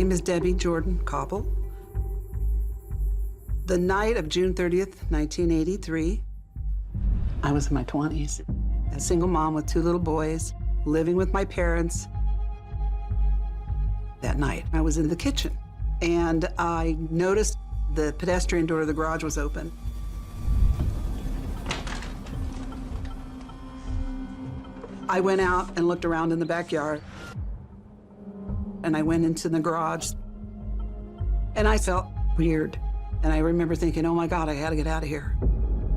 name is Debbie Jordan Cobble. The night of June 30th, 1983, I was in my 20s, a single mom with 2 little boys, living with my parents. That night, I was in the kitchen, and I noticed the pedestrian door of the garage was open. I went out and looked around in the backyard, and I went into the garage, and I felt weird. And I remember thinking, oh my God, I gotta get out of here.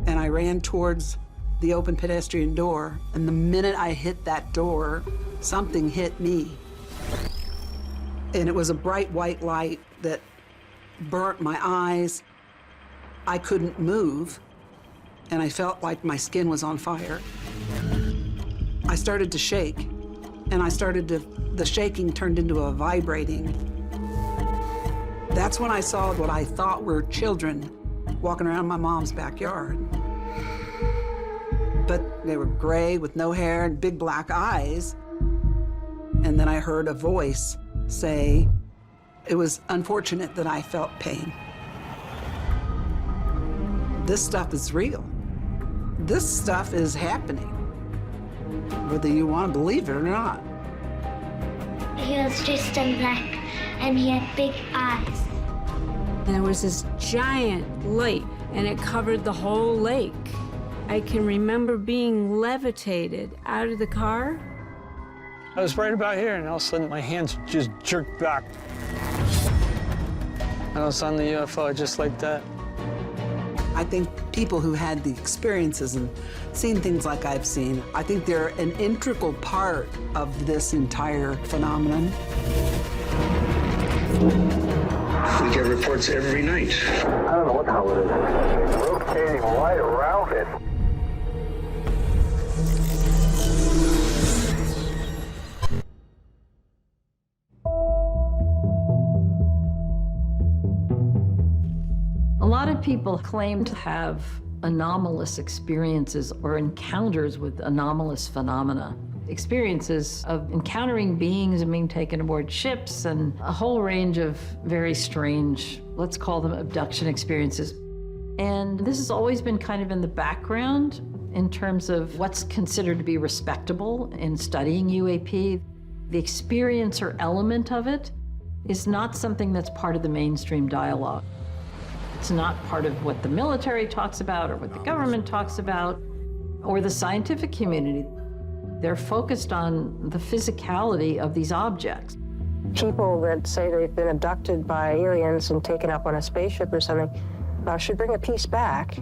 And I ran towards the open pedestrian door, and the minute I hit that door, something hit me. And it was a bright white light that burnt my eyes. I couldn't move, and I felt like my skin was on fire. I started to shake, and the shaking turned into a vibrating. That's when I saw what I thought were children walking around my mom's backyard. But they were gray with no hair and big black eyes. And then I heard a voice say, it was unfortunate that I felt pain. This stuff is real. This stuff is happening, whether you want to believe it or not. He was dressed in black and he had big eyes. And there was this giant light and it covered the whole lake. I can remember being levitated out of the car. I was right about here, and all of a sudden my hands just jerked back. And I was on the UFO just like that. I think people who had the experiences and seen things like I've seen, I think they're an integral part of this entire phenomenon. We get reports every night. I don't know what the hell it is. It's rotating right around it. A lot of people claim to have anomalous experiences or encounters with anomalous phenomena. Experiences of encountering beings and being taken aboard ships and a whole range of very strange, let's call them abduction experiences. And this has always been kind of in the background in terms of what's considered to be respectable in studying UAP. The experiencer element of it is not something that's part of the mainstream dialogue. It's not part of what the military talks about or what the government talks about or the scientific community. They're focused on the physicality of these objects. People that say they've been abducted by aliens and taken up on a spaceship or something should bring a piece back.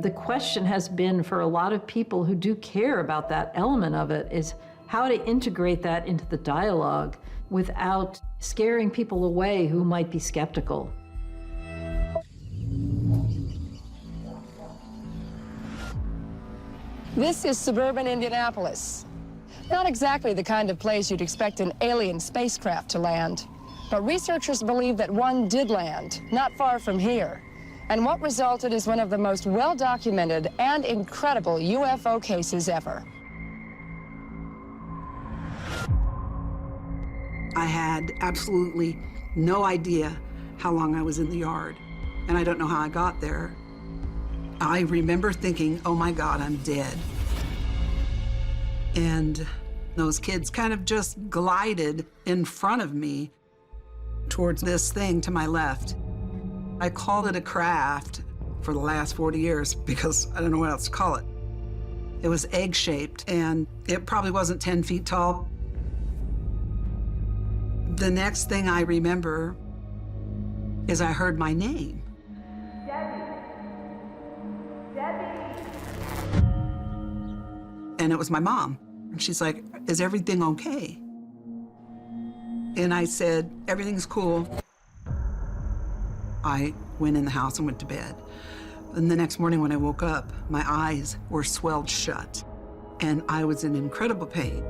The question has been for a lot of people who do care about that element of it is how to integrate that into the dialogue without scaring people away who might be skeptical. This is suburban Indianapolis. Not exactly the kind of place you'd expect an alien spacecraft to land, but researchers believe that one did land, not far from here. And what resulted is one of the most well-documented and incredible UFO cases ever. I had absolutely no idea how long I was in the yard, and I don't know how I got there. I remember thinking, oh my God, I'm dead. And those kids kind of just glided in front of me towards this thing to my left. I called it a craft for the last 40 years because I don't know what else to call it. It was egg-shaped, and it probably wasn't 10 feet tall. The next thing I remember is I heard my name. And it was my mom. And she's like, is everything okay? And I said, everything's cool. I went in the house and went to bed. And the next morning when I woke up, my eyes were swelled shut. And I was in incredible pain.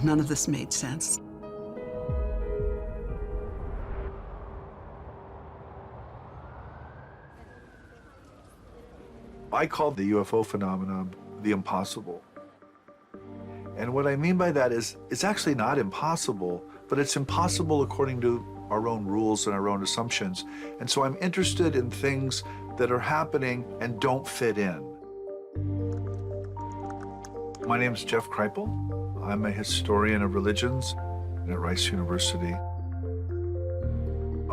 None of this made sense. I called the UFO phenomenon the impossible. And what I mean by that is it's actually not impossible, but it's impossible according to our own rules and our own assumptions. And so I'm interested in things that are happening and don't fit in. My name is Jeff Kripal. I'm a historian of religions at Rice University.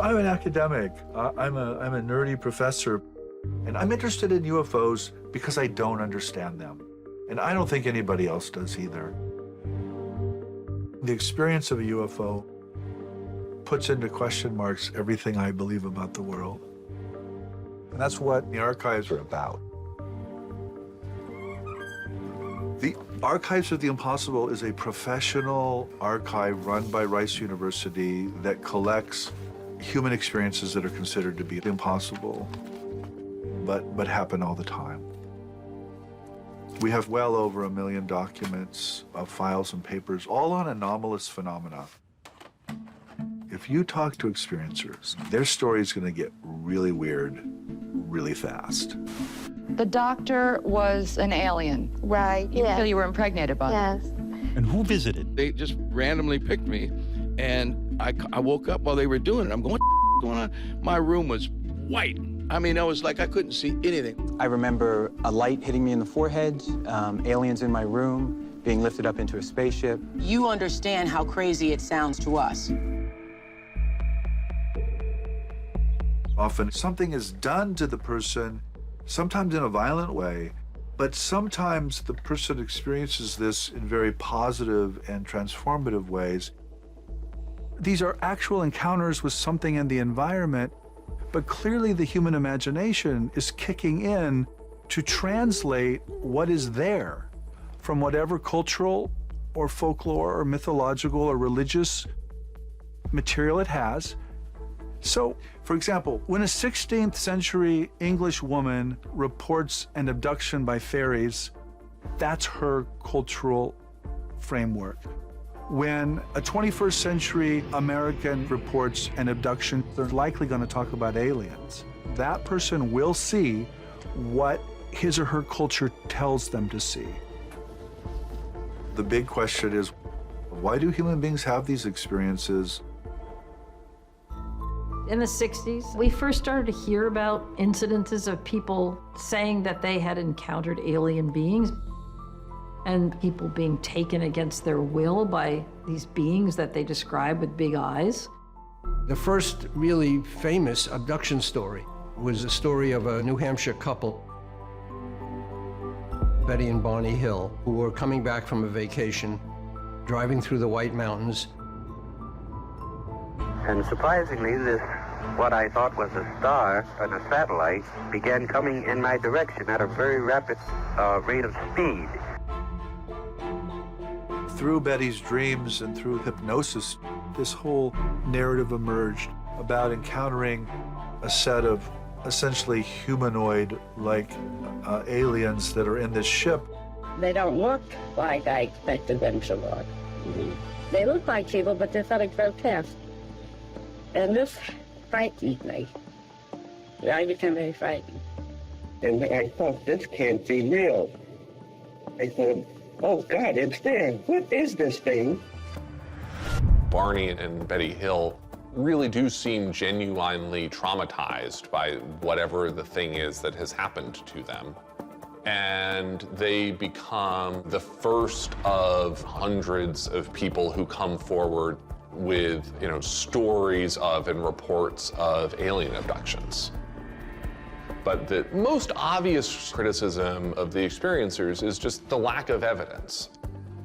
I'm an academic. I'm a nerdy professor. And I'm interested in UFOs because I don't understand them. And I don't think anybody else does either. The experience of a UFO puts into question marks everything I believe about the world. And that's what the archives are about. The Archives of the Impossible is a professional archive run by Rice University that collects human experiences that are considered to be impossible, but happen all the time. We have well over 1 million documents, files and papers, all on anomalous phenomena. If you talk to experiencers, their story is going to get really weird really fast. The doctor was an alien. Right, yeah. Until you were impregnated by him. Yes. And who visited? They just randomly picked me, and I woke up while they were doing it. I'm going, what's going on? My room was white. I mean, I was like, I couldn't see anything. I remember a light hitting me in the forehead, aliens in my room, being lifted up into a spaceship. You understand how crazy it sounds to us. Often something is done to the person, sometimes in a violent way, but sometimes the person experiences this in very positive and transformative ways. These are actual encounters with something in the environment, but clearly the human imagination is kicking in to translate what is there from whatever cultural or folklore or mythological or religious material it has. So, for example, when a 16th century English woman reports an abduction by fairies, that's her cultural framework. When a 21st century American reports an abduction, they're likely going to talk about aliens. That person will see what his or her culture tells them to see. The big question is, why do human beings have these experiences? In the 60s, we first started to hear about incidences of people saying that they had encountered alien beings and people being taken against their will by these beings that they describe with big eyes. The first really famous abduction story was a story of a New Hampshire couple, Betty and Bonnie Hill, who were coming back from a vacation, driving through the White Mountains. And surprisingly, this, what I thought was a star and a satellite, began coming in my direction at a very rapid rate of speed. Through Betty's dreams and through hypnosis, this whole narrative emerged about encountering a set of essentially humanoid-like aliens that are in this ship. They don't look like I expected them to look. They look like people, but they're sort of grotesque. And this frightened me. I became very frightened. And I thought, this can't be real. I thought, oh God, it's there. What is this thing? Barney and Betty Hill really do seem genuinely traumatized by whatever the thing is that has happened to them. And they become the first of hundreds of people who come forward with, stories of and reports of alien abductions. But the most obvious criticism of the experiencers is just the lack of evidence.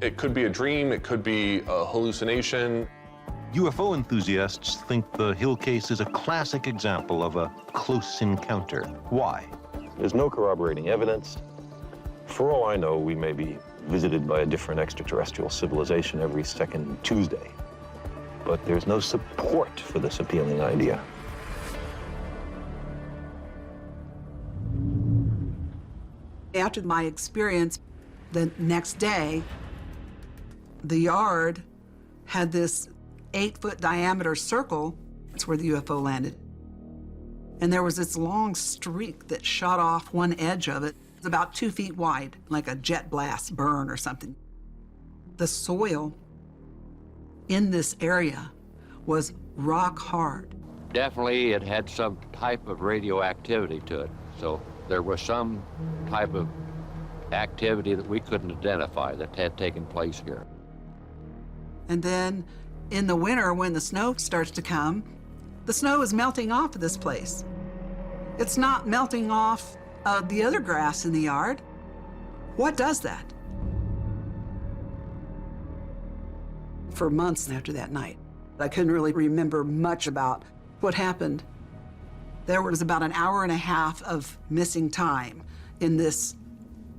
It could be a dream, it could be a hallucination. UFO enthusiasts think the Hill case is a classic example of a close encounter. Why? There's no corroborating evidence. For all I know, we may be visited by a different extraterrestrial civilization every second Tuesday. But there's no support for this appealing idea. After my experience, the next day, the yard had this 8-foot diameter circle. That's where the UFO landed. And there was this long streak that shot off one edge of it. It was about 2 feet wide, like a jet blast burn or something. The soil in this area was rock hard. Definitely it had some type of radioactivity to it. So there was some type of activity that we couldn't identify that had taken place here. And then in the winter, when the snow starts to come, the snow is melting off of this place. It's not melting off the other grass in the yard. What does that? For months after that night, I couldn't really remember much about what happened. There was about an hour and a half of missing time in this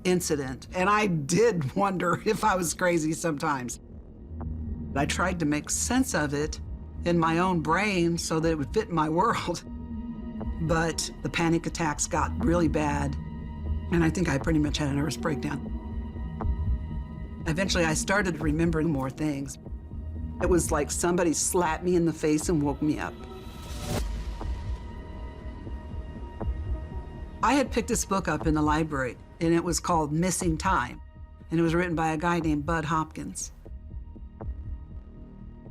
incident, and I did wonder if I was crazy sometimes. I tried to make sense of it in my own brain so that it would fit in my world. But the panic attacks got really bad, and I think I pretty much had a nervous breakdown. Eventually, I started remembering more things. It was like somebody slapped me in the face and woke me up. I had picked this book up in the library, and it was called Missing Time, and it was written by a guy named Bud Hopkins.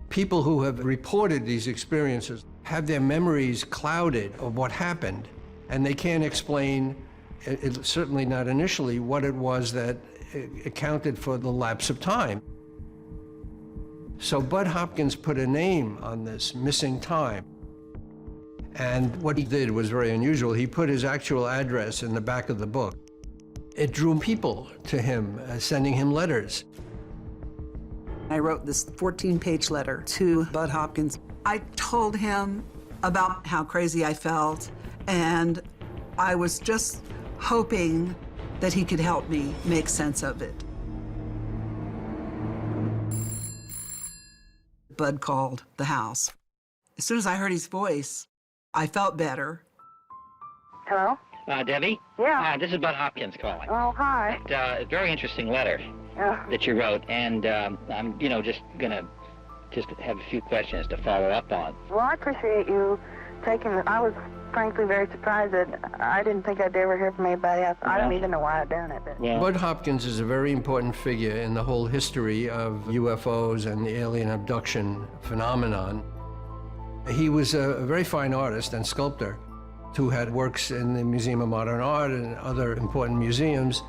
People who have reported these experiences have their memories clouded of what happened, and they can't explain, certainly not initially, what it was that accounted for the lapse of time. So Bud Hopkins put a name on this, Missing Time. And what he did was very unusual. He put his actual address in the back of the book. It drew people to him, sending him letters. I wrote this 14-page letter to Bud Hopkins. I told him about how crazy I felt, and I was just hoping that he could help me make sense of it. Bud called the house. As soon as I heard his voice, I felt better. Hello? Debbie? Yeah. This is Bud Hopkins calling. Oh, hi. A very interesting letter that you wrote, and I'm, just gonna have a few questions to follow up on. Well, I appreciate you taking it. I was frankly very surprised that I didn't think I'd ever hear from anybody else. I don't even know why I'd done it. But. Bud Hopkins is a very important figure in the whole history of UFOs and the alien abduction phenomenon. He was a very fine artist and sculptor who had works in the Museum of Modern Art and other important museums.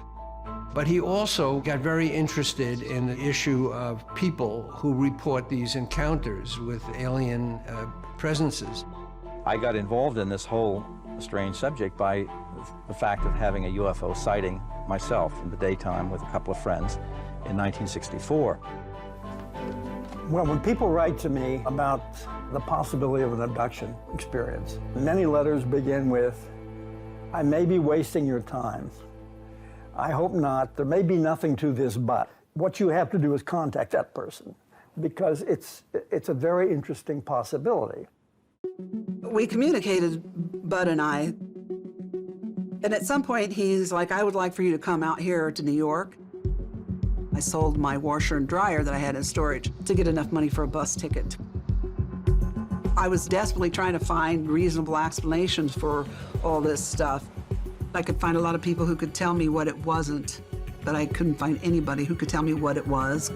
But he also got very interested in the issue of people who report these encounters with alien presences. I got involved in this whole strange subject by the fact of having a UFO sighting myself in the daytime with a couple of friends in 1964. Well, when people write to me about the possibility of an abduction experience, many letters begin with, "I may be wasting your time. I hope not. There may be nothing to this, but." What you have to do is contact that person, because it's a very interesting possibility. We communicated, Bud and I, and at some point he's like, "I would like for you to come out here to New York." I sold my washer and dryer that I had in storage to get enough money for a bus ticket. I was desperately trying to find reasonable explanations for all this stuff. I could find a lot of people who could tell me what it wasn't, but I couldn't find anybody who could tell me what it was.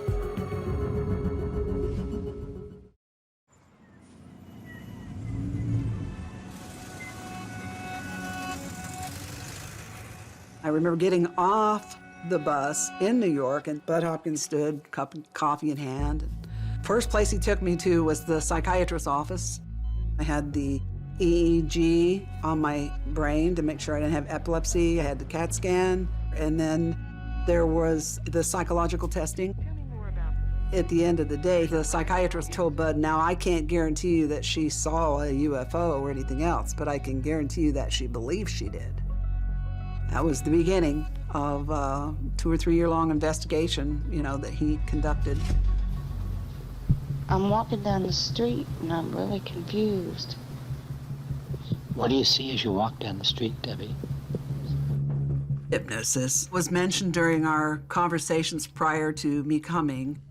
I remember getting off the bus in New York, and Bud Hopkins stood, cup of coffee in hand. First place he took me to was the psychiatrist's office. I had the EEG on my brain to make sure I didn't have epilepsy. I had the CAT scan, and then there was the psychological testing. At the end of the day, the psychiatrist told Bud, "Now, I can't guarantee you that she saw a UFO or anything else, but I can guarantee you that she believes she did." That was the beginning of a 2 or 3 year long investigation, that he conducted. I'm walking down the street and I'm really confused. What do you see as you walk down the street, Debbie? Hypnosis was mentioned during our conversations prior to me coming.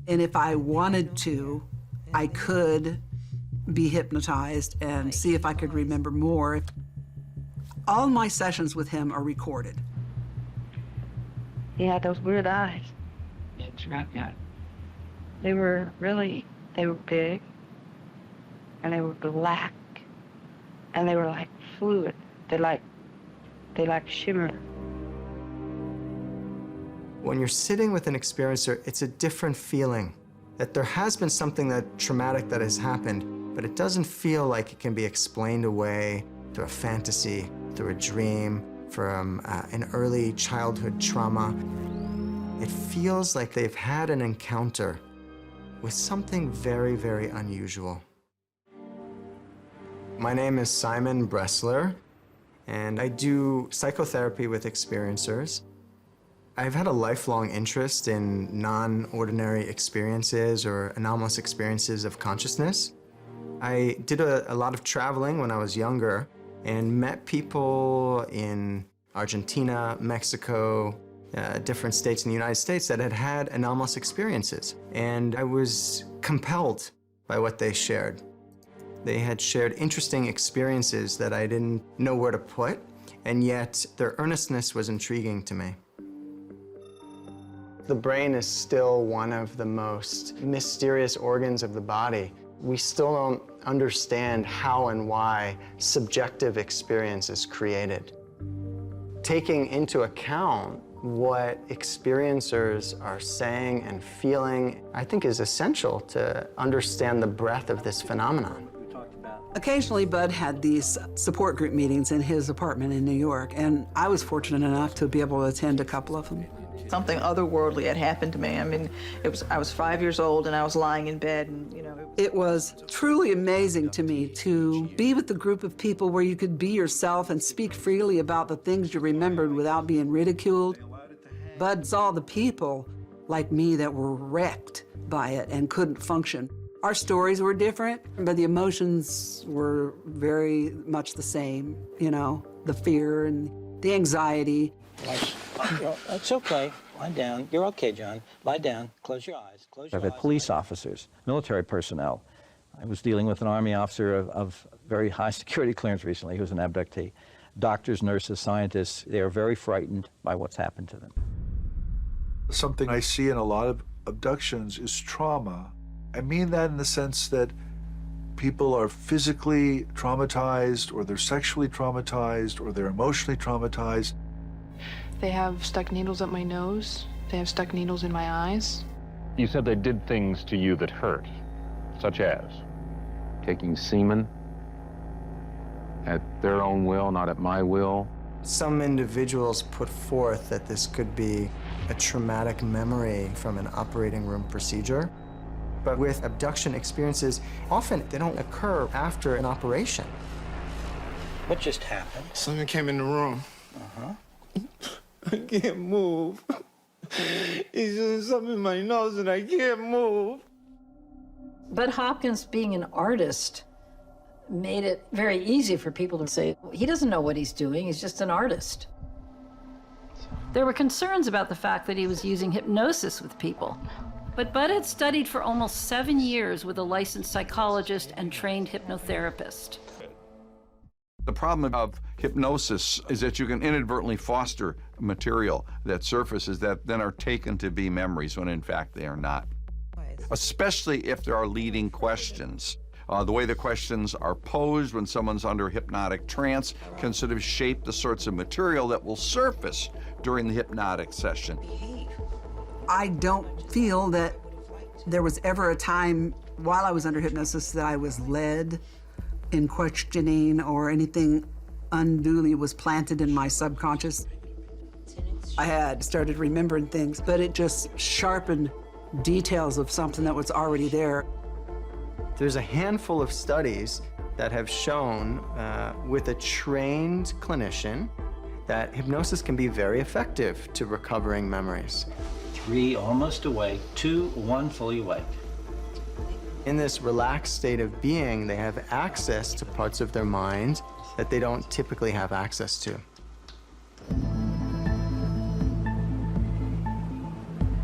And if I wanted to, I could be hypnotized and see if I could remember more. All my sessions with him are recorded. He had those weird eyes. Yeah. They were big, and they were black, and they were like fluid. They like shimmer. When you're sitting with an experiencer, it's a different feeling. That there has been something traumatic that has happened, but it doesn't feel like it can be explained away through a fantasy, through a dream, from an early childhood trauma. It feels like they've had an encounter with something very, very unusual. My name is Simon Bressler, and I do psychotherapy with experiencers. I've had a lifelong interest in non-ordinary experiences or anomalous experiences of consciousness. I did a lot of traveling when I was younger and met people in Argentina, Mexico, different states in the United States that had had anomalous experiences. And I was compelled by what they shared. They had shared interesting experiences that I didn't know where to put, and yet their earnestness was intriguing to me. The brain is still one of the most mysterious organs of the body. We still don't understand how and why subjective experience is created. Taking into account what experiencers are saying and feeling, I think is essential to understand the breadth of this phenomenon. Occasionally, Bud had these support group meetings in his apartment in New York, and I was fortunate enough to be able to attend a couple of them. Something otherworldly had happened to me. I mean, I was 5 years old and I was lying in bed and, you know. It was truly amazing to me to be with a group of people where you could be yourself and speak freely about the things you remembered without being ridiculed. Bud saw the people like me that were wrecked by it and couldn't function. Our stories were different, but the emotions were very much the same, you know, the fear and the anxiety. It's okay. Lie down. You're okay, John. Lie down. Close your eyes. I've had police officers, military personnel. I was dealing with an Army officer of very high security clearance recently who was an abductee. Doctors, nurses, scientists, they are very frightened by what's happened to them. Something I see in a lot of abductions is trauma. I mean that in the sense that people are physically traumatized, or they're sexually traumatized, or they're emotionally traumatized. They have stuck needles up my nose. They have stuck needles in my eyes. You said they did things to you that hurt, such as taking semen at their own will, not at my will. Some individuals put forth that this could be a traumatic memory from an operating room procedure. But with abduction experiences, often they don't occur after an operation. What just happened? Someone came in the room. Uh-huh. I can't move. He's doing something in my nose and I can't move. Bud Hopkins, being an artist, made it very easy for people to say, he doesn't know what he's doing, he's just an artist. There were concerns about the fact that he was using hypnosis with people. But Bud had studied for almost 7 years with a licensed psychologist and trained hypnotherapist. The problem of hypnosis is that you can inadvertently foster material that surfaces that then are taken to be memories when in fact they are not. Especially if there are leading questions. The way the questions are posed when someone's under hypnotic trance can sort of shape the sorts of material that will surface during the hypnotic session. I don't feel that there was ever a time while I was under hypnosis that I was led in questioning or anything unduly was planted in my subconscious. I had started remembering things, but it just sharpened details of something that was already there. There's a handful of studies that have shown with a trained clinician that hypnosis can be very effective to recovering memories. 3 almost awake, 2, 1 fully awake. In this relaxed state of being, they have access to parts of their mind that they don't typically have access to.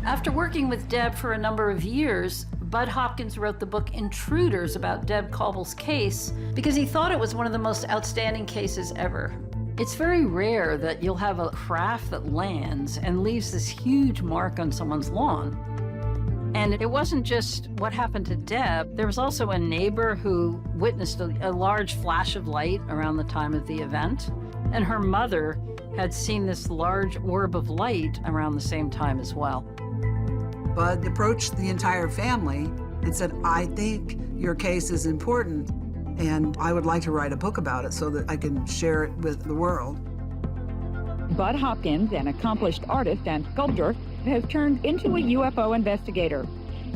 After working with Deb for a number of years, Bud Hopkins wrote the book Intruders about Deb Caldwell's case because he thought it was one of the most outstanding cases ever. It's very rare that you'll have a craft that lands and leaves this huge mark on someone's lawn. And it wasn't just what happened to Deb. There was also a neighbor who witnessed a large flash of light around the time of the event. And her mother had seen this large orb of light around the same time as well. Bud approached the entire family and said, I think your case is important, and I would like to write a book about it so that I can share it with the world. Bud Hopkins, an accomplished artist and sculptor, has turned into a UFO investigator.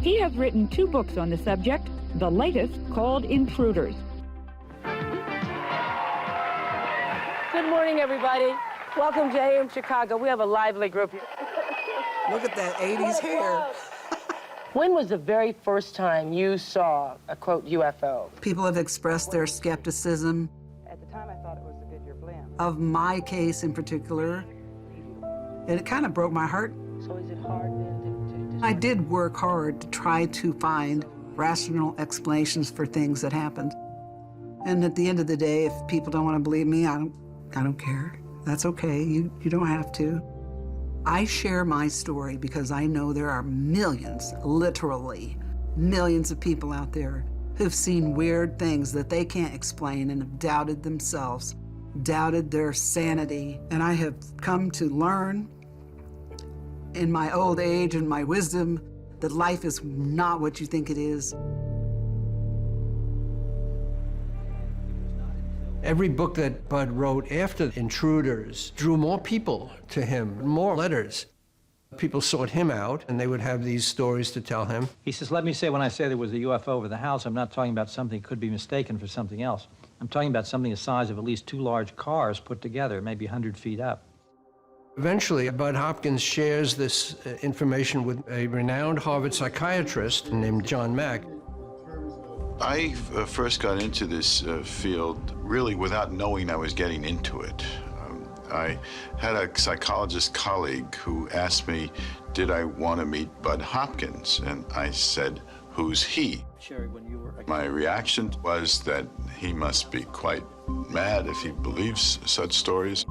He has written 2 books on the subject, the latest called Intruders. Good morning, everybody. Welcome to AM Chicago. We have a lively group. Look at that 80s hair. When was the very first time you saw a, quote, UFO? People have expressed their skepticism. At the time, I thought it was a Goodyear blimp. Of my case in particular. And it kind of broke my heart. So is it hard then I did work hard to try to find rational explanations for things that happened. And at the end of the day, if people don't want to believe me, I don't care. That's okay. You don't have to. I share my story because I know there are millions, literally millions of people out there who've seen weird things that they can't explain and have doubted themselves, doubted their sanity. And I have come to learn in my old age and my wisdom that life is not what you think it is. Every book that Bud wrote after Intruders drew more people to him, more letters. People sought him out, and they would have these stories to tell him. He says, let me say, when I say there was a UFO over the house, I'm not talking about something that could be mistaken for something else. I'm talking about something the size of at least 2 large cars put together, maybe 100 feet up. Eventually, Bud Hopkins shares this information with a renowned Harvard psychiatrist named John Mack. I first got into this field really without knowing I was getting into it. I had a psychologist colleague who asked me, did I want to meet Bud Hopkins? And I said, who's he? My reaction was that he must be quite mad if he believes such stories.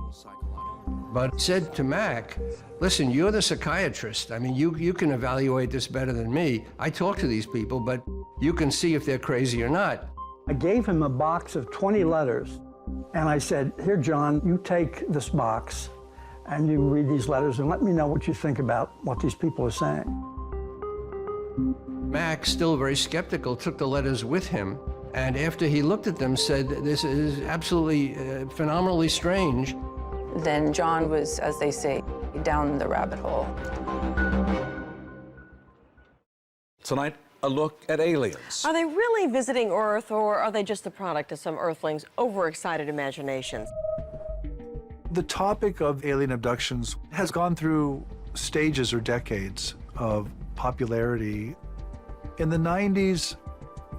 Bud said to Mack, listen, you're the psychiatrist. I mean, you can evaluate this better than me. I talk to these people, but you can see if they're crazy or not. I gave him a box of 20 letters, and I said, here, John, you take this box, and you read these letters, and let me know what you think about what these people are saying. Mack, still very skeptical, took the letters with him, and after he looked at them, said, this is absolutely phenomenally strange. Then John was, as they say, down the rabbit hole. Tonight, a look at aliens. Are they really visiting Earth, or are they just the product of some Earthlings' overexcited imaginations? The topic of alien abductions has gone through stages or decades of popularity. In the 90s,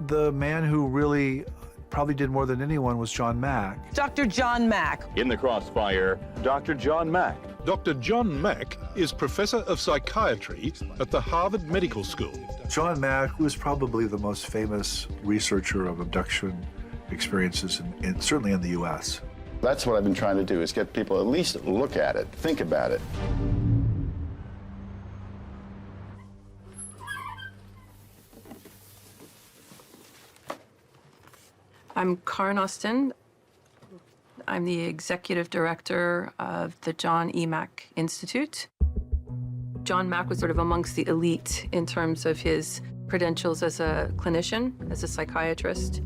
the man who really probably did more than anyone was John Mack. Dr. John Mack. In the crossfire, Dr. John Mack. Dr. John Mack is professor of psychiatry at the Harvard Medical School. John Mack was probably the most famous researcher of abduction experiences, certainly in the U.S. That's what I've been trying to do, is get people at least look at it, think about it. I'm Karen Austin. I'm the executive director of the John E. Mack Institute. John Mack was sort of amongst the elite in terms of his credentials as a clinician, as a psychiatrist,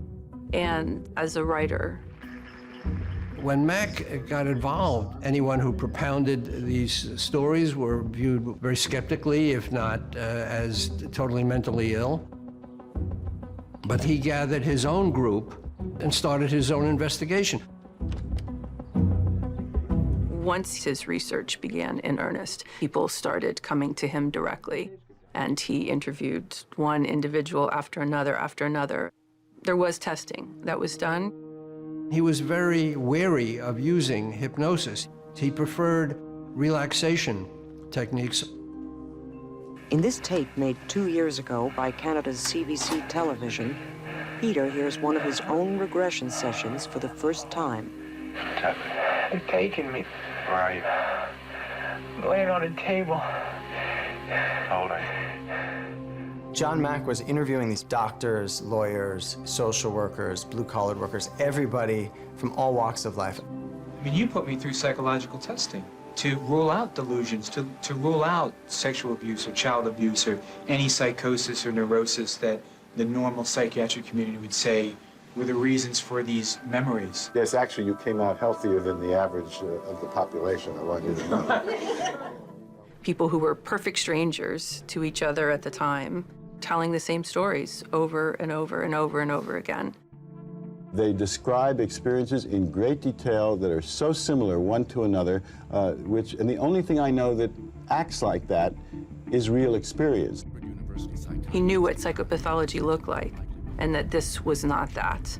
and as a writer. When Mack got involved, anyone who propounded these stories were viewed very skeptically, if not as totally mentally ill. But he gathered his own group and started his own investigation. Once his research began in earnest, people started coming to him directly, and he interviewed one individual after another after another. There was testing that was done. He was very wary of using hypnosis. He preferred relaxation techniques. In this tape made 2 years ago by Canada's CBC television, Peter hears one of his own regression sessions for the first time. They're taking me. Where are you? Laying on a table. How old are you? John Mack was interviewing these doctors, lawyers, social workers, blue-collar workers, everybody from all walks of life. I mean, you put me through psychological testing to rule out delusions, to rule out sexual abuse or child abuse or any psychosis or neurosis that the normal psychiatric community would say were the reasons for these memories. Yes, actually, you came out healthier than the average of the population, I want you to know. People who were perfect strangers to each other at the time, telling the same stories over and over and over and over again. They describe experiences in great detail that are so similar one to another, and the only thing I know that acts like that is real experience. He knew what psychopathology looked like, and that this was not that.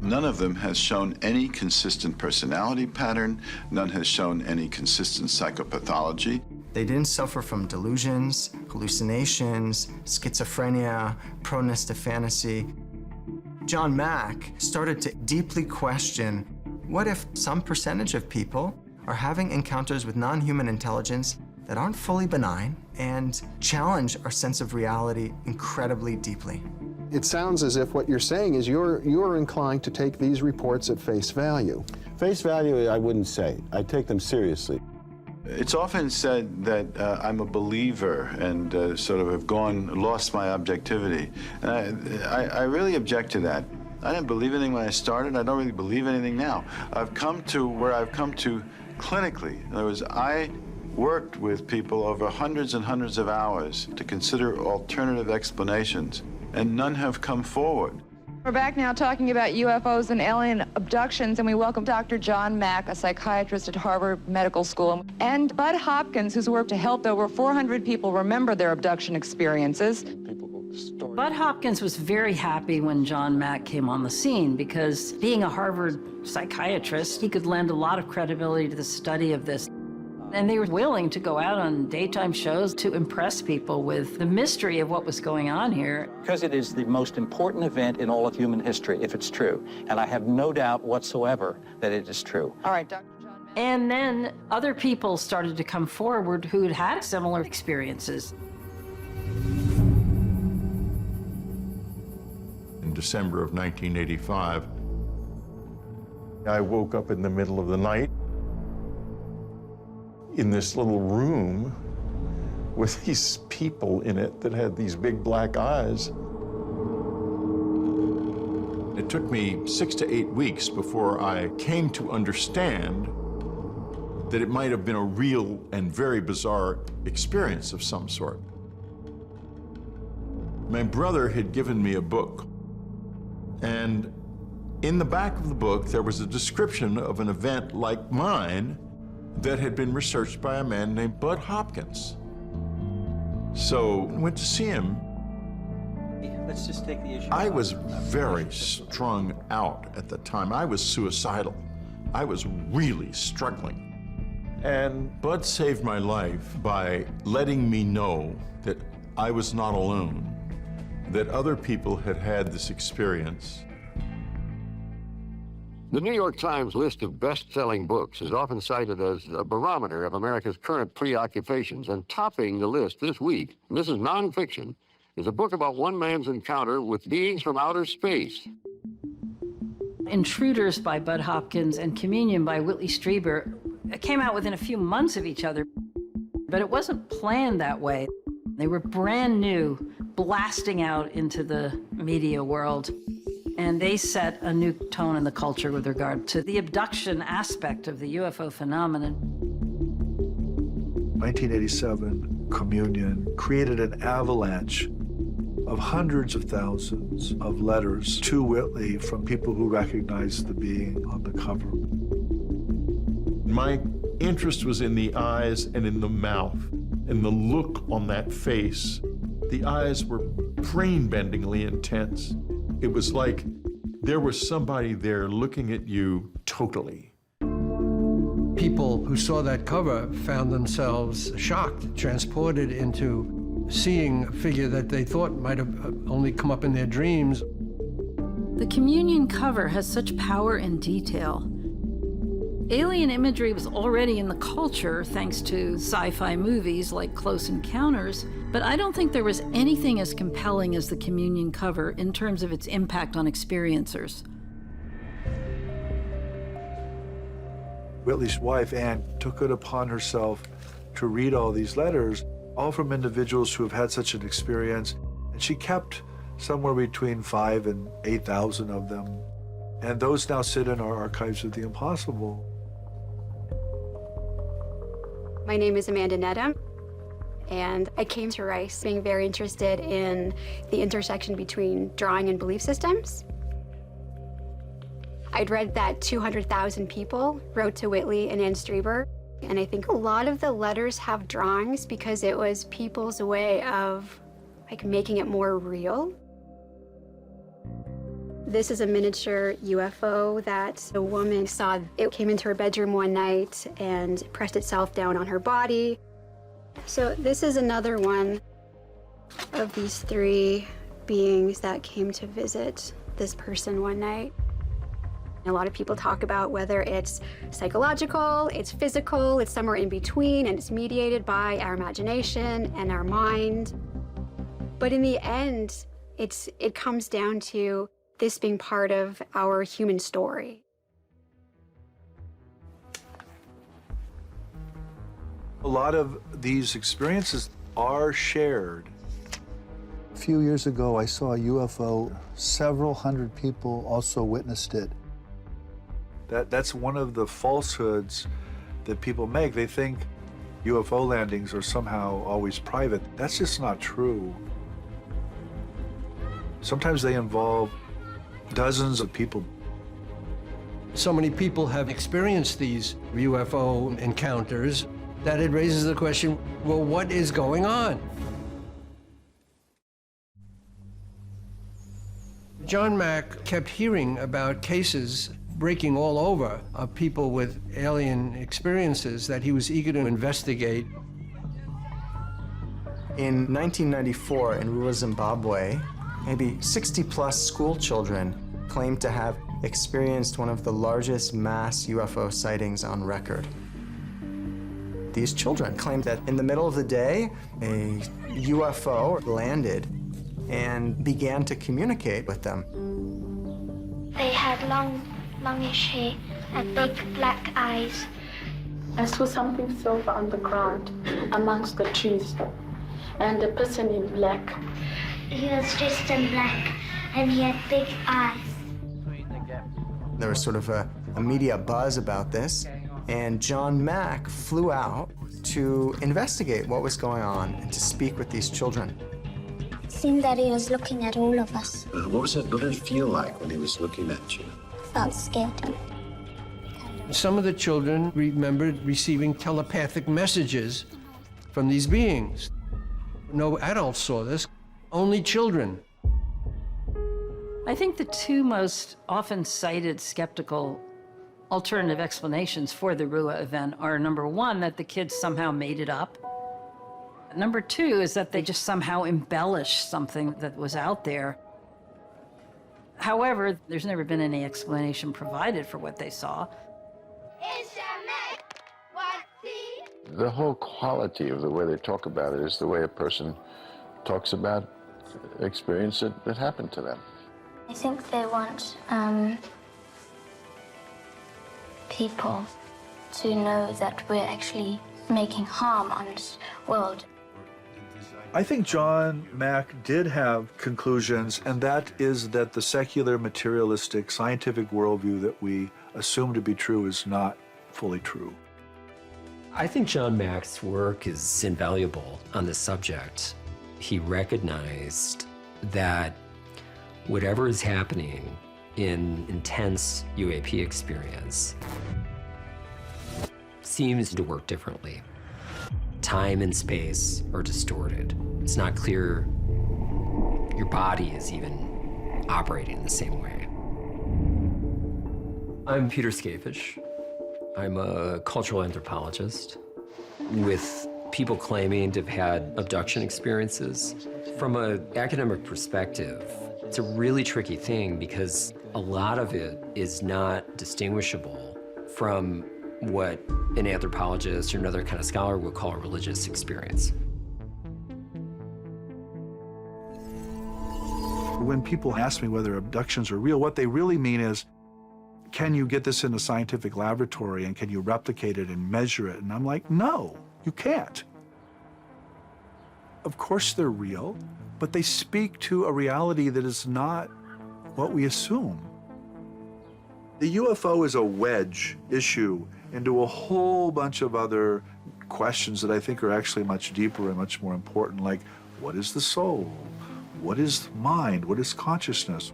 None of them has shown any consistent personality pattern. None has shown any consistent psychopathology. They didn't suffer from delusions, hallucinations, schizophrenia, proneness to fantasy. John Mack started to deeply question, what if some percentage of people are having encounters with non-human intelligence that aren't fully benign and challenge our sense of reality incredibly deeply? It sounds as if what you're saying is you're inclined to take these reports at face value. Face value, I wouldn't say. I take them seriously. It's often said that I'm a believer and sort of have lost my objectivity. And I really object to that. I didn't believe anything when I started. I don't really believe anything now. I've come to where I've come to clinically. In other words, I worked with people over hundreds and hundreds of hours to consider alternative explanations, and none have come forward. We're back now talking about UFOs and alien abductions, and we welcome Dr. John Mack, a psychiatrist at Harvard Medical School, and Bud Hopkins, who's worked to help over 400 people remember their abduction experiences. Bud Hopkins was very happy when John Mack came on the scene because being a Harvard psychiatrist, he could lend a lot of credibility to the study of this. And they were willing to go out on daytime shows to impress people with the mystery of what was going on here. Because it is the most important event in all of human history, if it's true. And I have no doubt whatsoever that it is true. All right, Dr. John Mack. And then other people started to come forward who'd had similar experiences. In December of 1985, I woke up in the middle of the night in this little room with these people in it that had these big black eyes. It took me 6 to 8 weeks before I came to understand that it might have been a real and very bizarre experience of some sort. My brother had given me a book, and in the back of the book there was a description of an event like mine that had been researched by a man named Bud Hopkins. So I went to see him. Let's just take the issue. I was very strung out at the time. I was suicidal. I was really struggling. And Bud saved my life by letting me know that I was not alone, that other people had had this experience. The New York Times list of best-selling books is often cited as a barometer of America's current preoccupations, and topping the list this week, and this is nonfiction, is a book about one man's encounter with beings from outer space. Intruders by Bud Hopkins and Communion by Whitley Strieber came out within a few months of each other, but it wasn't planned that way. They were brand new, blasting out into the media world. And they set a new tone in the culture with regard to the abduction aspect of the UFO phenomenon. 1987, Communion created an avalanche of hundreds of thousands of letters to Whitley from people who recognized the being on the cover. My interest was in the eyes and in the mouth, and the look on that face. The eyes were brain-bendingly intense. It was like there was somebody there looking at you totally. People who saw that cover found themselves shocked, transported into seeing a figure that they thought might have only come up in their dreams. The Communion cover has such power and detail. Alien imagery was already in the culture thanks to sci-fi movies like Close Encounters, but I don't think there was anything as compelling as the communion cover in terms of its impact on experiencers. Whitley's wife, Anne, took it upon herself to read all these letters, all from individuals who have had such an experience, and she kept somewhere between 5,000 and 8,000 of them. And those now sit in our Archives of the Impossible. My name is Amanda Nedham, and I came to Rice being very interested in the intersection between drawing and belief systems. I'd read that 200,000 people wrote to Whitley and Ann Strieber, and I think a lot of the letters have drawings because it was people's way of making it more real. This is a miniature UFO that a woman saw. It came into her bedroom one night and pressed itself down on her body. So this is another one of these 3 beings that came to visit this person one night. A lot of people talk about whether it's psychological, it's physical, it's somewhere in between, and it's mediated by our imagination and our mind. But in the end, it comes down to this being part of our human story. A lot of these experiences are shared. A few years ago, I saw a UFO. Several hundred people also witnessed it. That's one of the falsehoods that people make. They think UFO landings are somehow always private. That's just not true. Sometimes they involve dozens of people. So many people have experienced these UFO encounters that it raises the question, well, what is going on? John Mack kept hearing about cases breaking all over of people with alien experiences that he was eager to investigate. In 1994 in rural Zimbabwe, maybe 60-plus school children claimed to have experienced one of the largest mass UFO sightings on record. These children claimed that in the middle of the day, a UFO landed and began to communicate with them. They had longish hair and big black eyes. I saw something silver on the ground amongst the trees, and a person in black. He was dressed in black and he had big eyes. There was sort of a media buzz about this, and John Mack flew out to investigate what was going on and to speak with these children. It seemed that he was looking at all of us. What did it feel like when he was looking at you? I felt scared. Some of the children remembered receiving telepathic messages from these beings. No adults saw this, only children. I think the 2 most often cited skeptical alternative explanations for the Rua event are, number 1, that the kids somehow made it up. Number 2 is that they just somehow embellished something that was out there. However, there's never been any explanation provided for what they saw. The whole quality of the way they talk about it is the way a person talks about experience that happened to them. I think they want people to know that we're actually making harm on this world. I think John Mack did have conclusions, and that is that the secular, materialistic, scientific worldview that we assume to be true is not fully true. I think John Mack's work is invaluable on this subject. He recognized that whatever is happening in intense UAP experience seems to work differently. Time and space are distorted. It's not clear your body is even operating the same way. I'm Peter Skafish. I'm a cultural anthropologist with people claiming to have had abduction experiences. From an academic perspective, it's a really tricky thing because a lot of it is not distinguishable from what an anthropologist or another kind of scholar would call a religious experience. When people ask me whether abductions are real, what they really mean is, can you get this in a scientific laboratory and can you replicate it and measure it? And I'm like, no, you can't. Of course they're real, but they speak to a reality that is not what we assume. The UFO is a wedge issue into a whole bunch of other questions that I think are actually much deeper and much more important, like what is the soul? What is mind? What is consciousness?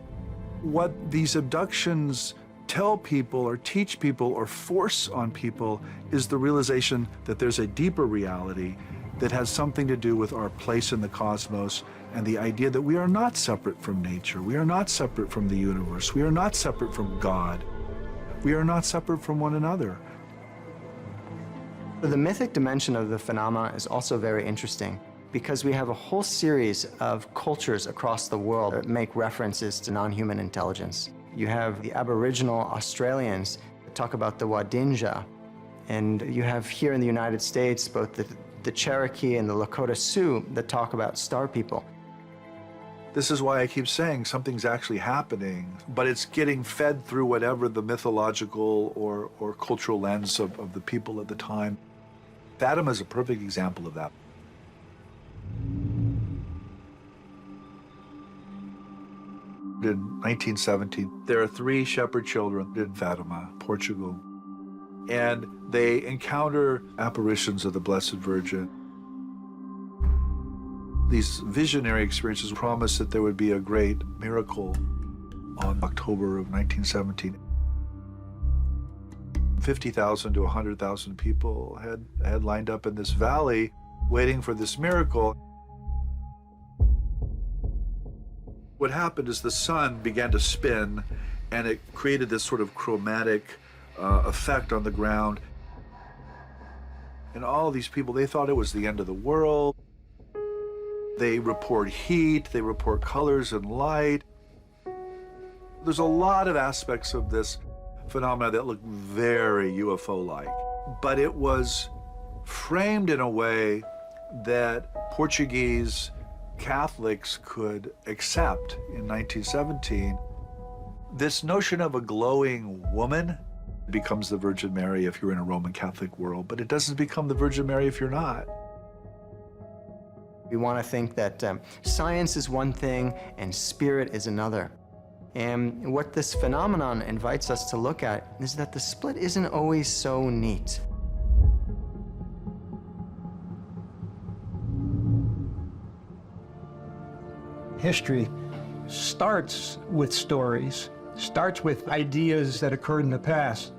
What these abductions tell people or teach people or force on people is the realization that there's a deeper reality that has something to do with our place in the cosmos and the idea that we are not separate from nature. We are not separate from the universe. We are not separate from God. We are not separate from one another. The mythic dimension of the phenomena is also very interesting because we have a whole series of cultures across the world that make references to non-human intelligence. You have the Aboriginal Australians that talk about the Wadinja, and you have here in the United States both the Cherokee and the Lakota Sioux that talk about star people. This is why I keep saying something's actually happening, but it's getting fed through whatever the mythological or cultural lens of the people at the time. Fatima is a perfect example of that. In 1917, there are 3 shepherd children in Fatima, Portugal, and they encounter apparitions of the Blessed Virgin. These visionary experiences promised that there would be a great miracle on October of 1917. 50,000 to 100,000 people had lined up in this valley waiting for this miracle. What happened is the sun began to spin and it created this sort of chromatic effect on the ground. And all these people, they thought it was the end of the world. They report heat, they report colors and light. There's a lot of aspects of this phenomena that look very UFO-like, but it was framed in a way that Portuguese Catholics could accept in 1917. This notion of a glowing woman becomes the Virgin Mary if you're in a Roman Catholic world, but it doesn't become the Virgin Mary if you're not. We want to think that science is one thing and spirit is another. And what this phenomenon invites us to look at is that the split isn't always so neat. History starts with stories, starts with ideas that occurred in the past.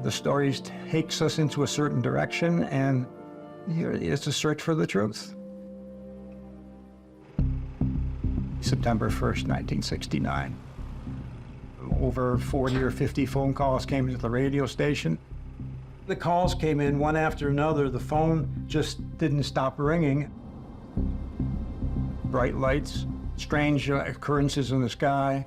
The stories takes us into a certain direction, and it's a search for the truth. September 1st, 1969. Over 40 or 50 phone calls came into the radio station. The calls came in one after another. The phone just didn't stop ringing. Bright lights, strange occurrences in the sky,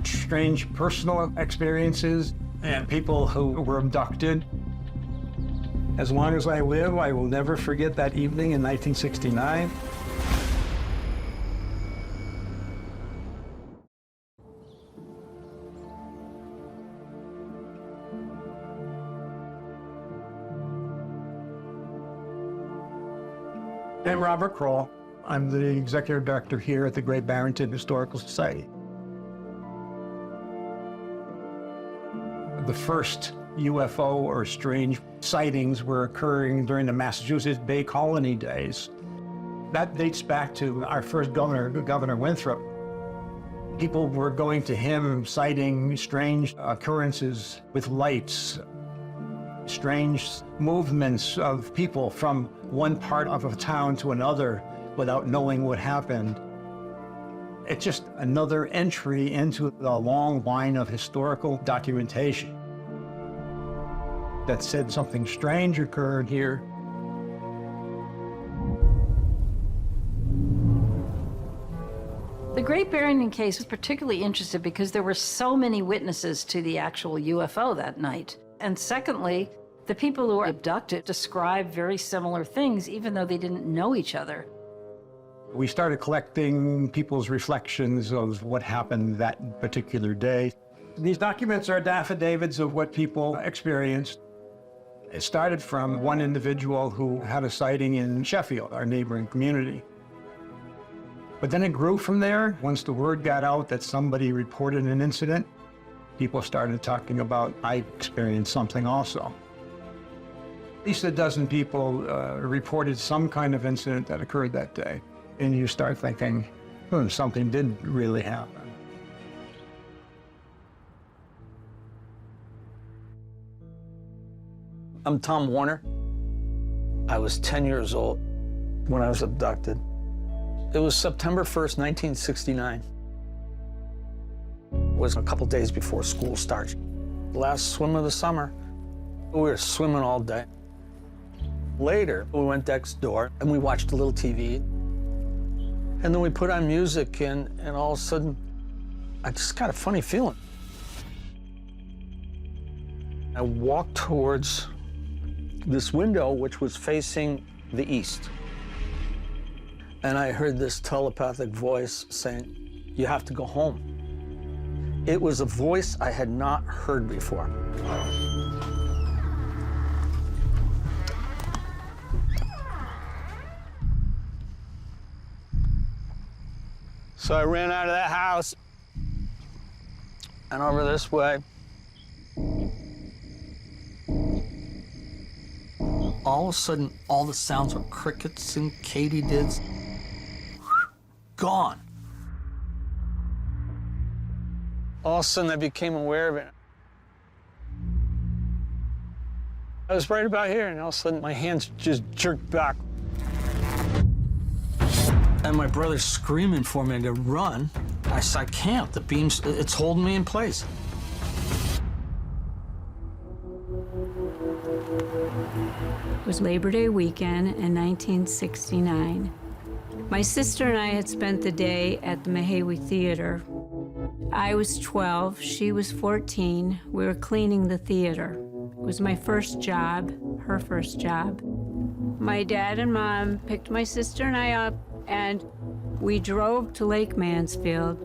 strange personal experiences, and people who were abducted. As long as I live, I will never forget that evening in 1969. I'm Robert Kroll. I'm the executive director here at the Great Barrington Historical Society. The first UFO or strange sightings were occurring during the Massachusetts Bay Colony days. That dates back to our first governor, Governor Winthrop. People were going to him citing strange occurrences with lights, strange movements of people from one part of a town to another without knowing what happened. It's just another entry into the long line of historical documentation that said something strange occurred here. The Great Barrington case was particularly interesting because there were so many witnesses to the actual UFO that night. And secondly, the people who were abducted described very similar things, even though they didn't know each other. We started collecting people's reflections of what happened that particular day. These documents are affidavits of what people experienced. It started from one individual who had a sighting in Sheffield, our neighboring community. But then it grew from there. Once the word got out that somebody reported an incident, people started talking about, I experienced something also. At least a dozen people reported some kind of incident that occurred that day. And you start thinking, something did really happen. I'm Tom Warner. I was 10 years old when I was abducted. It was September 1st, 1969. It was a couple days before school starts. Last swim of the summer. We were swimming all day. Later, we went next door and we watched a little TV. And then we put on music and all of a sudden, I just got a funny feeling. I walked towards this window, which was facing the east. And I heard this telepathic voice saying, "You have to go home." It was a voice I had not heard before. So I ran out of that house and over this way. All of a sudden, all the sounds were crickets and katydids. Gone. All of a sudden, I became aware of it. I was right about here, and all of a sudden, my hands just jerked back. And my brother's screaming for me to run. I said, I can't. The beam's, it's holding me in place. It was Labor Day weekend in 1969. My sister and I had spent the day at the Mahawi Theater. I was 12, she was 14. We were cleaning the theater. It was my first job, her first job. My dad and mom picked my sister and I up, and we drove to Lake Mansfield.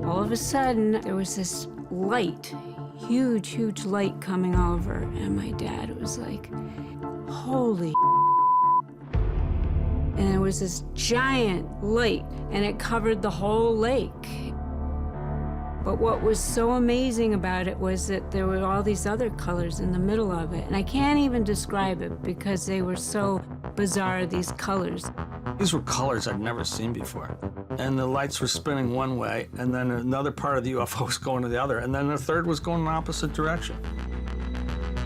All of a sudden, there was this light, huge, huge light coming over, and my dad was like, holy. And there was this giant light, and it covered the whole lake. But what was so amazing about it was that there were all these other colors in the middle of it. And I can't even describe it because they were so bizarre, these colors. These were colors I'd never seen before. And the lights were spinning one way, and then another part of the UFO was going to the other, and then the third was going in the opposite direction.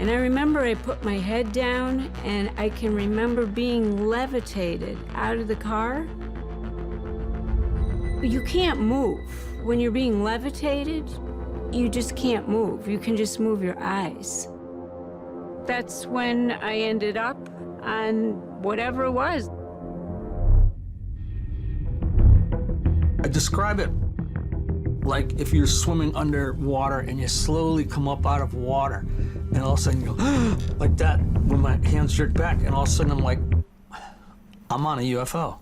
And I remember I put my head down, and I can remember being levitated out of the car. You can't move. When you're being levitated, you just can't move. You can just move your eyes. That's when I ended up on whatever it was. I describe it like if you're swimming underwater and you slowly come up out of water, and all of a sudden you go, like that, when my hands jerk back, and all of a sudden I'm like, I'm on a UFO.